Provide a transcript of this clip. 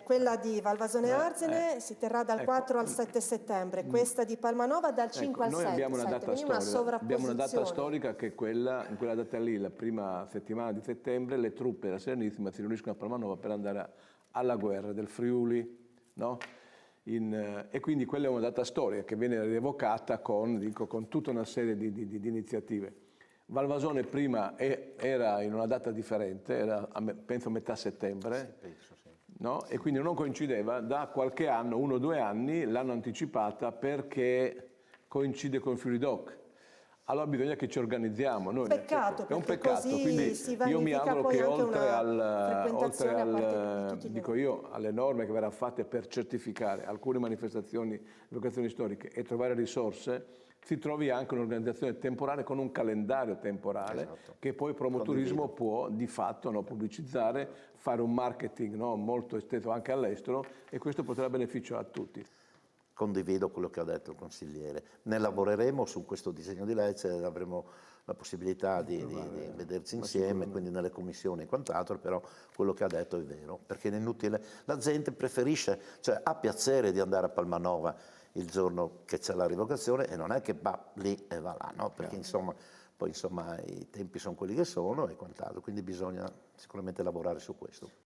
Quella di Valvasone Arzene si terrà dal 4 al 7 settembre, questa di Palmanova dal 5 al 7. Noi abbiamo una data storica, abbiamo una data sovrapposizione. storica che è quella, in quella data lì, la prima settimana di settembre, le truppe della Serenissima si riuniscono a Palmanova per andare alla guerra del Friuli, no? E quindi quella è una data storica che viene rievocata con tutta una serie di iniziative. Valvasone prima era in una data differente, era penso a metà settembre, no? E quindi non coincideva, da qualche anno, 1 o 2 anni, l'hanno anticipata perché coincide con Friuli Doc. Allora bisogna che ci organizziamo. Noi, Peccato, è un perché peccato, così quindi si io mi vanifica auguro poi che anche oltre una frequentazione a parte di tutti dico noi. io, alle norme che verranno fatte per certificare alcune manifestazioni, vocazioni storiche e trovare risorse, si trovi anche un'organizzazione temporale con un calendario temporale, Esatto. che poi Promoturismo può di fatto, no, pubblicizzare, fare un marketing, no, molto esteso anche all'estero, e questo porterà beneficio a tutti. Condivido quello che ha detto il consigliere. Ne lavoreremo su questo disegno di legge, avremo la possibilità di vederci insieme, quindi nelle commissioni e quant'altro, però quello che ha detto è vero, perché è inutile. La gente preferisce, cioè ha piacere di andare a Palmanova il giorno che c'è la rivocazione e non è che va lì e va là, no? Perché insomma, poi insomma i tempi sono quelli che sono e quant'altro, quindi bisogna sicuramente lavorare su questo.